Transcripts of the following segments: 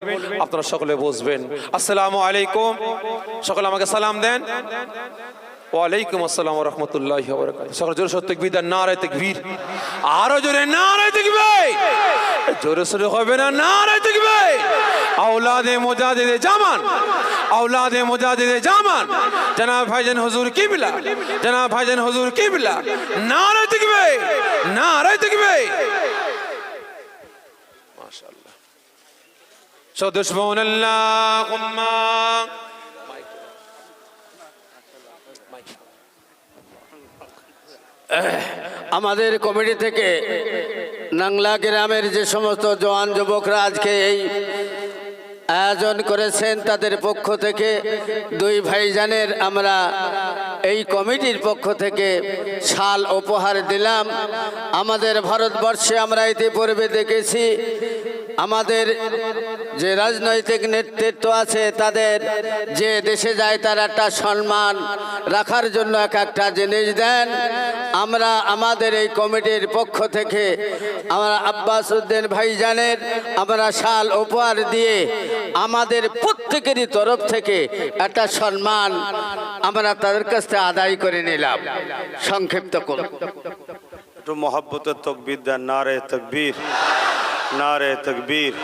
আপনারা সকলে বসবেন। আসসালামু আলাইকুম, সকলে আমাকে সালাম দেন। ওয়ালাইকুম আসসালাম ওয়া রাহমাতুল্লাহি ওয়া বারাকাতুহু। সকলে জোরে সোরে তাকবীর দেন, নারে তাকবীর। আরো জোরে নারে তাকবীর, জোরে সোরে হবে না, নারে তাকবীর। আওলাদে মুজাহিদে জামান, আওলাদে মুজাহিদে জামান, জনাব ভাইজান হুজুর কিবলা, জনাব ভাইজান হুজুর কিবলা, নারে তাকবীর, নারে তাকবীর। মাশাআল্লাহ। সুবহানাল্লাহুম্মা। আমাদের কমিটি থেকে নাংলা গ্রামের যে সমস্ত জওয়ান যুবকরা আজকে এই আয়োজন করেছেন, তাদের পক্ষ থেকে দুই ভাইজানের আমরা এই কমিটির পক্ষ থেকে শাল উপহার দিলাম। আমাদের ভারতবর্ষে আমরা ইতিপূর্বে দেখেছি আমাদের যে রাজনৈতিক নেতৃত্ব আছে তাদের যে দেশে যায় তার একটা সম্মান রাখার জন্য একটা জিনিস দেন। আমরা আমাদের এই কমিটির পক্ষ থেকে আমরা আব্বাস উদ্দিন ভাইজানের আমরা শাল উপহার দিয়ে আমাদের প্রত্যেকেরই তরফ থেকে একটা সম্মান আমরা তাদের কাছ থেকে আদায় করে নিলাম। সংক্ষিপ্ত করুন। একটু মহব্বতের তকবীর দেন, নারে তকবীর, নারে তকবীর।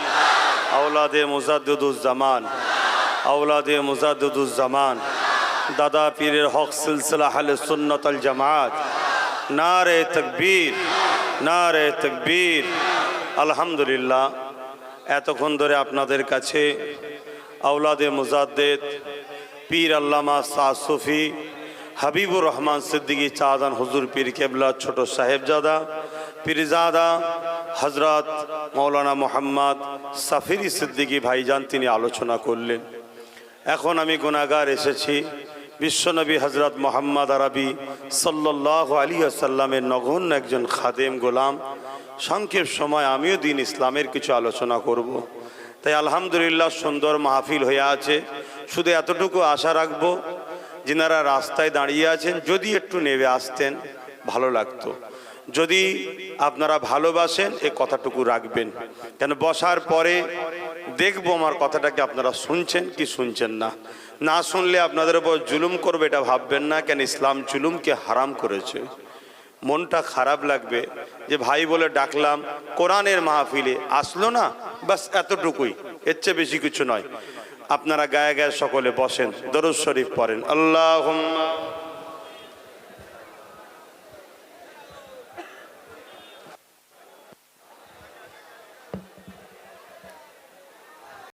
আওলাদে মুজাদ্দিদুজ্জামান, আওলাদে মুজাদ্দিদুজ্জামান, দাদা পীরের হক সিলসিলা আহলে সুন্নাত আল জামাত, নারে তকবীর, নারে তকবীর। আলহামদুলিল্লাহ, এতক্ষণ ধরে আপনাদের কাছে আওলাদে মুজাদ্দিদ পীর আল্লামা শাহ সুফি হাবিবুর রহমান সিদ্দিকী চাঁদান হুজুর পীর কেবলা ছোট সাহেবজাদা পীরজাদা হজরত মৌলানা মোহাম্মদ সাফিরি সিদ্দিকী ভাইজান তিনি আলোচনা করলেন। এখন আমি গুনাহগার এসেছি বিশ্বনবী হজরত মোহাম্মদ আরবি সাল্লাল্লাহু আলাইহি ওয়াসাল্লামের নগণ্য একজন খাদেম গোলাম। সংক্ষেপ সময় আমিও দিন ইসলামের কিছু আলোচনা করব। তাই আলহামদুলিল্লাহ সুন্দর মাহফিল হয়ে আছে। শুধু এতটুকু আশা রাখবো, যিনারা রাস্তায় দাঁড়িয়ে আছেন যদি একটু নেমে আসতেন ভালো লাগতো। যদি আপনারা ভালোবাসেন এ কথাটুকু রাখবেন, কেন বসার পরে দেখবো আমার কথাটাকে আপনারা শুনছেন কি শুনছেন না। না শুনলে আপনাদের উপর জুলুম করবে এটা ভাববেন না, কেন ইসলাম জুলুমকে হারাম করেছে। মনটা খারাপ লাগবে যে ভাই বলে ডাকলাম, কোরআনের মাহফিলে আসলো না, বাস এতটুকুই, এর চেয়ে বেশি কিছু নয়। আপনারা গায়ে গায়ে সকলে বসেন, দরুদ শরীফ পড়েন। আল্লাহুম্মা